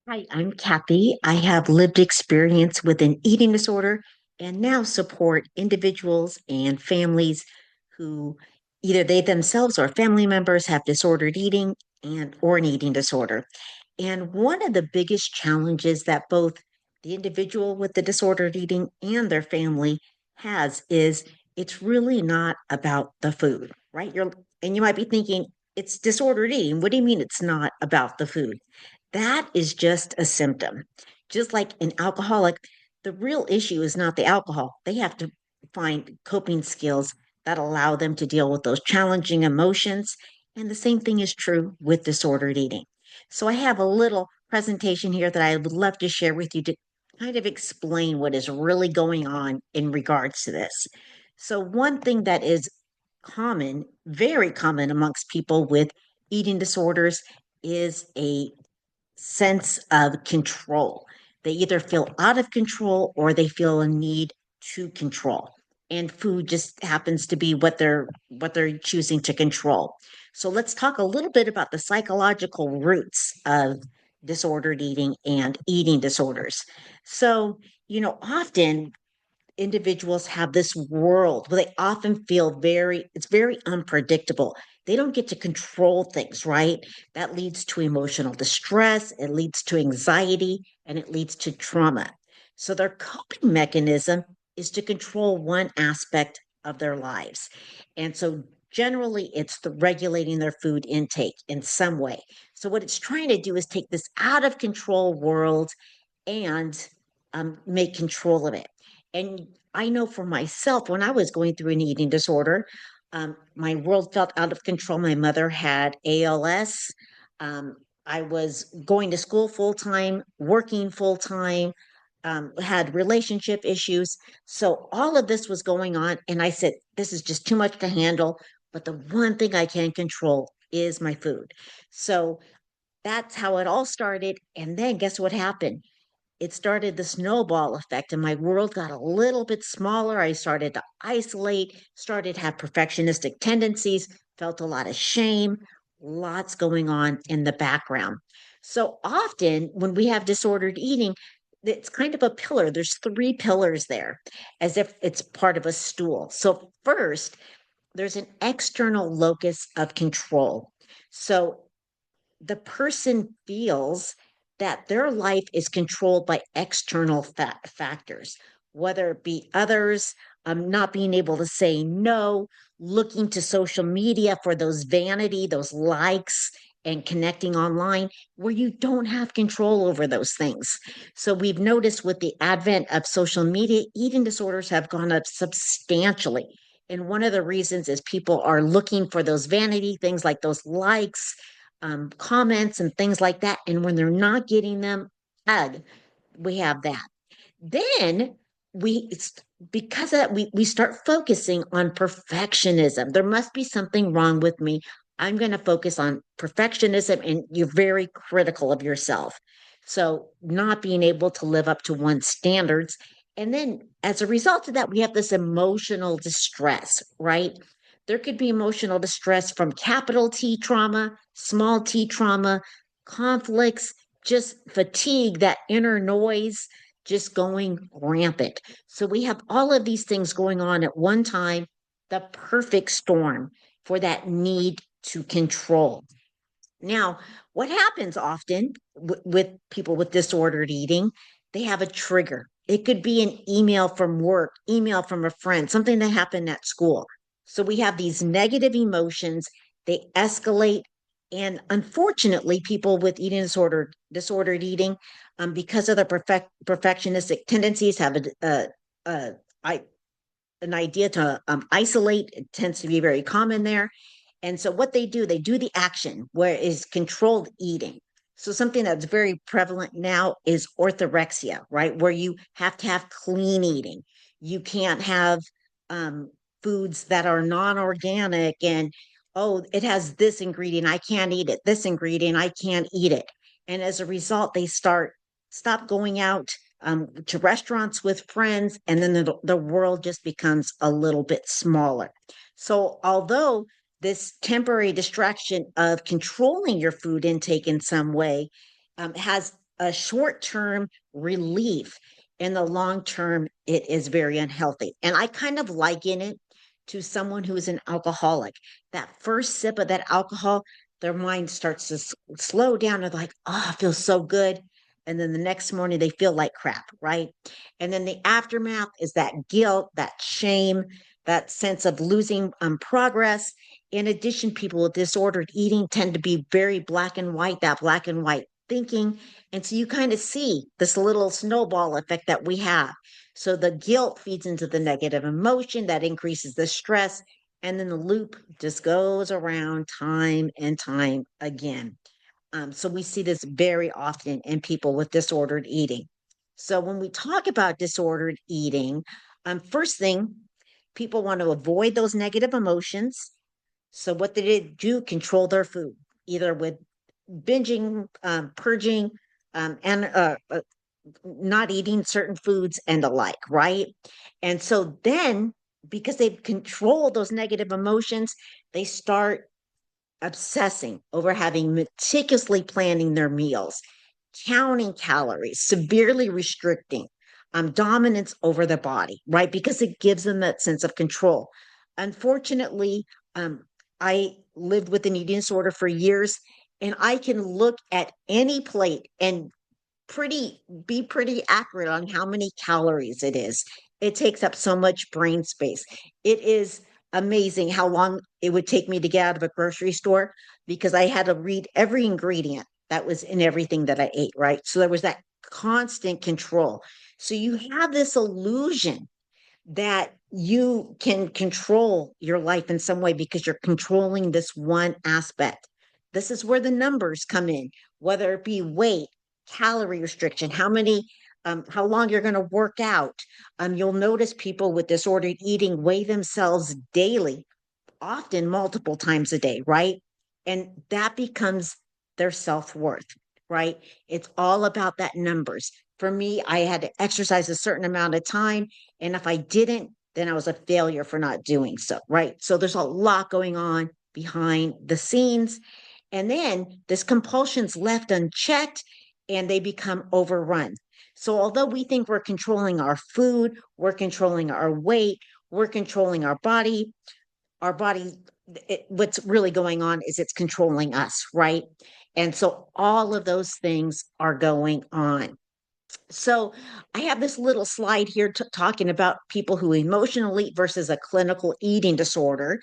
Hi, I'm Kathy. I have lived experience with an eating disorder and now support individuals and families who either they themselves or family members have disordered eating and or an eating disorder. And one of the biggest challenges that both the individual with the disordered eating and their family has is it's really not about the food, right? And you might be thinking it's disordered eating. What do you mean it's not about the food? That is just a symptom. Just like an alcoholic, the real issue is not the alcohol. They have to find coping skills that allow them to deal with those challenging emotions. And the same thing is true with disordered eating. So I have a little presentation here that I would love to share with you to kind of explain what is really going on in regards to this. So, one thing that is common, very common amongst people with eating disorders is a sense of control. They either feel out of control or they feel a need to control. And food just happens to be what they're choosing to control. So let's talk a little bit about the psychological roots of disordered eating and eating disorders. So, often individuals have this world where they often feel it's very unpredictable. They don't get to control things, right? That leads to emotional distress, it leads to anxiety, and it leads to trauma. So their coping mechanism is to control one aspect of their lives. And so generally it's the regulating their food intake in some way. So what it's trying to do is take this out of control world and make control of it. And I know for myself, when I was going through an eating disorder, my world felt out of control. My mother had ALS. Um, I was going to school full time, working full time, had relationship issues. So all of this was going on. And I said, this is just too much to handle. But the one thing I can control is my food. So that's how it all started. And then guess what happened? It started the snowball effect and my world got a little bit smaller. I started to isolate, started to have perfectionistic tendencies, felt a lot of shame, lots going on in the background. So often when we have disordered eating, it's kind of a pillar. There's three pillars there, as if it's part of a stool. So first, there's an external locus of control. So the person feels that their life is controlled by external factors, whether it be others, not being able to say no, looking to social media for those vanity, those likes, and connecting online where you don't have control over those things. So we've noticed with the advent of social media, eating disorders have gone up substantially. And one of the reasons is people are looking for those vanity things like those likes, comments and things like that. And when they're not getting them, ugh, we have that. Then we, because of that, we start focusing on perfectionism. There must be something wrong with me. I'm going to focus on perfectionism, and you're very critical of yourself. So, not being able to live up to one's standards. And then, as a result of that, we have this emotional distress, right? There could be emotional distress from capital T trauma, small t trauma, conflicts, just fatigue, that inner noise just going rampant. So we have all of these things going on at one time, the perfect storm for that need to control. Now, what happens often with people with disordered eating, they have a trigger. It could be an email from work, email from a friend, something that happened at school. So we have these negative emotions, they escalate. And unfortunately, people with eating disordered eating, because of their perfectionistic tendencies, have a, I, an idea to isolate. It tends to be very common there. And so what they do the action where is controlled eating. So something that's very prevalent now is orthorexia, right? Where you have to have clean eating. You can't have um, foods that are non-organic and oh, it has this ingredient, I can't eat it. This ingredient, I can't eat it. And as a result, they stop going out to restaurants with friends, and then the world just becomes a little bit smaller. So although this temporary distraction of controlling your food intake in some way has a short-term relief. In the long term, it is very unhealthy. And I kind of liken it to someone who is an alcoholic. That first sip of that alcohol, their mind starts to slow down. They're like, oh, it feels so good. And then the next morning, they feel like crap, right? And then the aftermath is that guilt, that shame, that sense of losing progress. In addition, people with disordered eating tend to be very black and white, that black and white thinking. And so you kind of see this little snowball effect that we have. So the guilt feeds into the negative emotion that increases the stress. And then the loop just goes around time and time again. So we see this very often in people with disordered eating. So when we talk about disordered eating, first thing, people want to avoid those negative emotions. So what did it do? Control their food, either with binging, purging, and not eating certain foods and the like, right? And so then, because they've controlled those negative emotions, they start obsessing over having meticulously planning their meals, counting calories, severely restricting, dominance over the body, right? Because it gives them that sense of control. Unfortunately, I lived with an eating disorder for years, and I can look at any plate and be pretty accurate on how many calories it is. It takes up so much brain space. It is amazing how long it would take me to get out of a grocery store because I had to read every ingredient that was in everything that I ate, right? So there was that constant control. So you have this illusion that you can control your life in some way because you're controlling this one aspect. This is where the numbers come in, whether it be weight, calorie restriction, how long you're going to work out. You'll notice people with disordered eating weigh themselves daily, often multiple times a day, right? And that becomes their self worth, right? It's all about that numbers. For me, I had to exercise a certain amount of time. And if I didn't, then I was a failure for not doing so, right? So there's a lot going on behind the scenes. And then this compulsion's left unchecked and they become overrun. So although we think we're controlling our food, we're controlling our weight, we're controlling our body, what's really going on is it's controlling us, right? And so all of those things are going on. So I have this little slide here talking about people who emotionally eat versus a clinical eating disorder.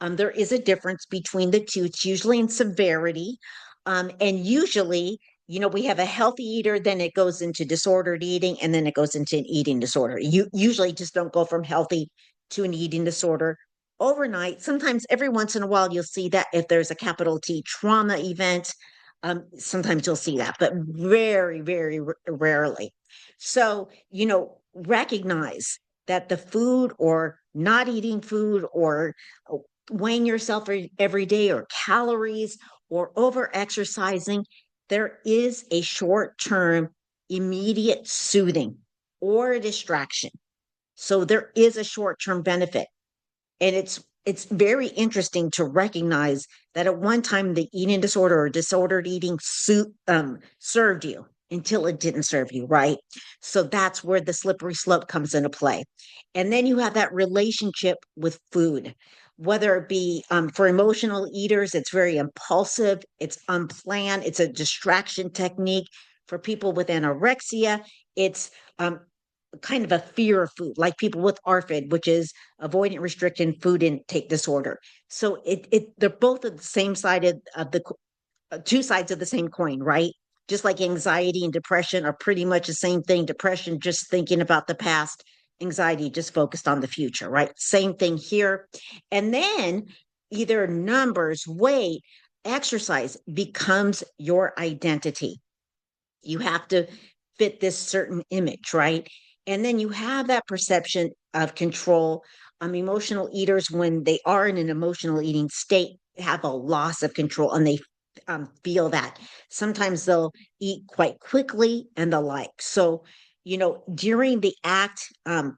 There is a difference between the two. It's usually in severity. And usually, we have a healthy eater, then it goes into disordered eating, and then it goes into an eating disorder. You usually just don't go from healthy to an eating disorder overnight. Sometimes every once in a while, you'll see that if there's a capital T trauma event, sometimes you'll see that, but very, very rarely. So, recognize that the food or not eating food or weighing yourself every day or calories or over exercising, there is a short term immediate soothing or a distraction. So there is a short term benefit. And it's very interesting to recognize that at one time the eating disorder or disordered eating served you until it didn't serve you, right? So that's where the slippery slope comes into play. And then you have that relationship with food, whether it be for emotional eaters, it's very impulsive, it's unplanned, it's a distraction technique. For people with anorexia, it's kind of a fear of food, like people with ARFID, which is avoidant restriction food intake disorder. So they're both of the same side of the two sides of the same coin, right? Just like anxiety and depression are pretty much the same thing. Depression, just thinking about the past, anxiety, just focused on the future, right? Same thing here. And then either numbers, weight, exercise becomes your identity. You have to fit this certain image, right? And then you have that perception of control. Emotional eaters, when they are in an emotional eating state, have a loss of control and they feel that. Sometimes they'll eat quite quickly and the like. So, during the act,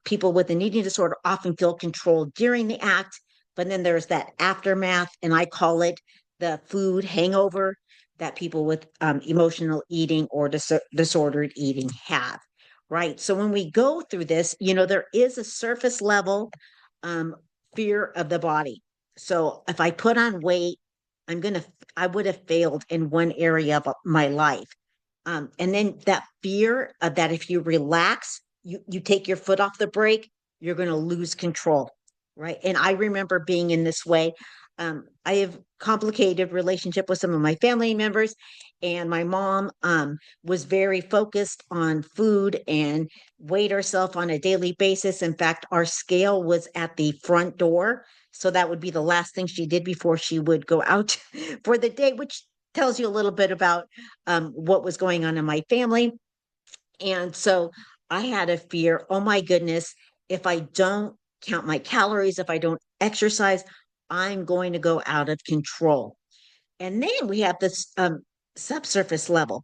people with an eating disorder often feel controlled during the act, but then there's that aftermath, and I call it the food hangover. that people with emotional eating or disordered eating have, right? So when we go through this, there is a surface level um, fear of the body. So if I put on weight, I would have failed in one area of my life. And then that fear of that if you relax, you take your foot off the brake, you're going to lose control, right? And I remember being in this way. I have complicated relationship with some of my family members, and my mom was very focused on food and weighed herself on a daily basis. In fact, our scale was at the front door, so that would be the last thing she did before she would go out for the day, which tells you a little bit about what was going on in my family. And so I had a fear, oh my goodness, if I don't count my calories, if I don't exercise, I'm going to go out of control. And then we have this subsurface level.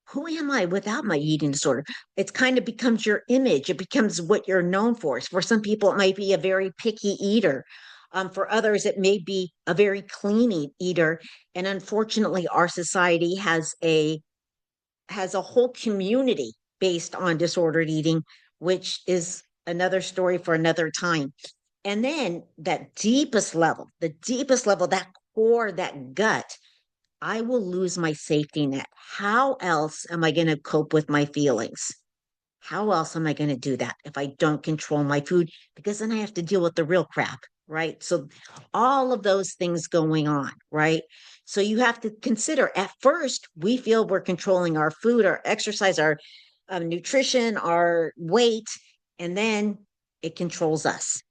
Who am I without my eating disorder? It's kind of becomes your image. It becomes what you're known for. For some people, it might be a very picky eater. For others, it may be a very clean eater. And unfortunately, our society has a whole community based on disordered eating, which is another story for another time. And then the deepest level, that core, that gut, I will lose my safety net. How else am I going to cope with my feelings? How else am I going to do that if I don't control my food? Because then I have to deal with the real crap, right? So, all of those things going on, right? So, you have to consider at first, we feel we're controlling our food, our exercise, our nutrition, our weight, and then it controls us.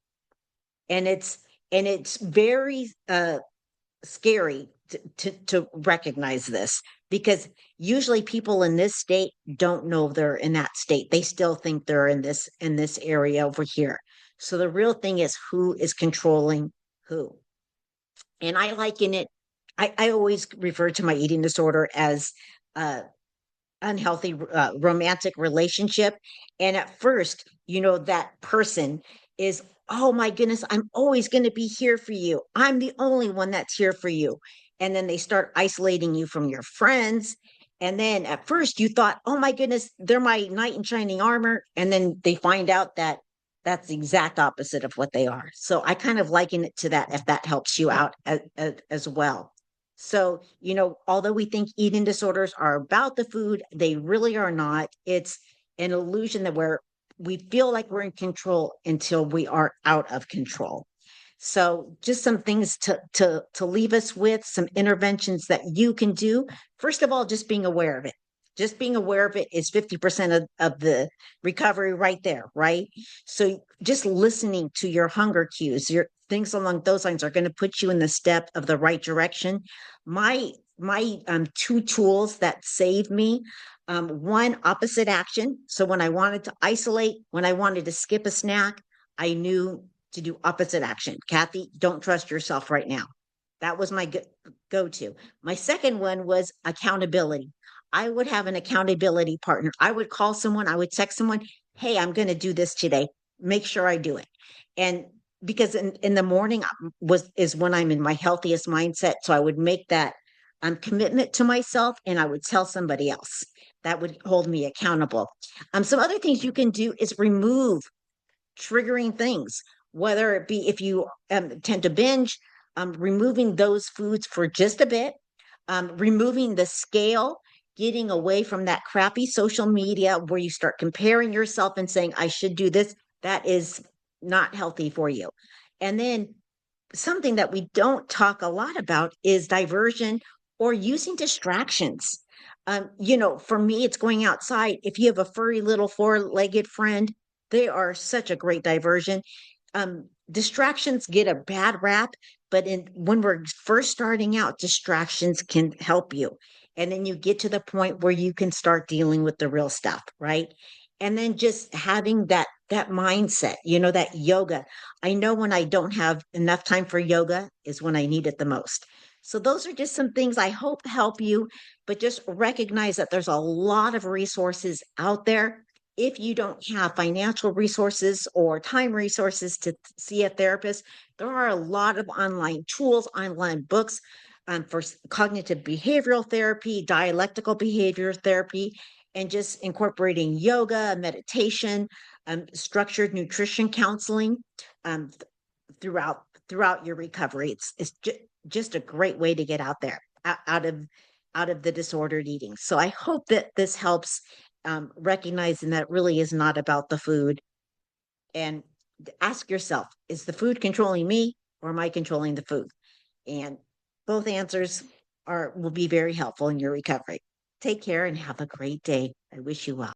And it's very scary to recognize this because usually people in this state don't know they're in that state. They still think they're in this area over here. So the real thing is who is controlling who. And I liken it, I always refer to my eating disorder as uh unhealthy romantic relationship. And at first, that person is, oh my goodness, I'm always going to be here for you. I'm the only one that's here for you. And then they start isolating you from your friends. And then at first you thought, oh my goodness, they're my knight in shining armor. And then they find out that that's the exact opposite of what they are. So I kind of liken it to that, if that helps you out as well. So, although we think eating disorders are about the food, they really are not. It's an illusion that we feel like we're in control until we are out of control. So just some things to leave us with, some interventions that you can do. First of all, just being aware of it. Just being aware of it is 50% of the recovery right there, right? So just listening to your hunger cues, your things along those lines are going to put you in the step of the right direction. My two tools that save me, one, opposite action. So when I wanted to isolate, when I wanted to skip a snack, I knew to do opposite action. Kathy, don't trust yourself right now. That was my go to. My second one was accountability. I would have an accountability partner. I would call someone, I would text someone, hey, I'm going to do this today. Make sure I do it. And because in the morning is when I'm in my healthiest mindset. So I would make that commitment to myself and I would tell somebody else that would hold me accountable. Some other things you can do is remove triggering things, whether it be if you tend to binge, removing those foods for just a bit, removing the scale, getting away from that crappy social media where you start comparing yourself and saying, I should do this. That is not healthy for you. And then something that we don't talk a lot about is diversion or using distractions. For me, it's going outside. If you have a furry little four-legged friend, they are such a great diversion. Distractions get a bad rap, but when we're first starting out, distractions can help you. And then you get to the point where you can start dealing with the real stuff, right? And then just having that mindset, that yoga. I know when I don't have enough time for yoga is when I need it the most. So those are just some things I hope help you, but just recognize that there's a lot of resources out there. If you don't have financial resources or time resources to see a therapist, there are a lot of online tools, online books. for cognitive behavioral therapy, dialectical behavior therapy, and just incorporating yoga, meditation, structured nutrition counseling um, throughout your recovery. It's just a great way to get out there, out of the disordered eating. So I hope that this helps, recognizing that really is not about the food. And ask yourself, is the food controlling me, or am I controlling the food? And both answers are will be very helpful in your recovery. Take care and have a great day. I wish you well.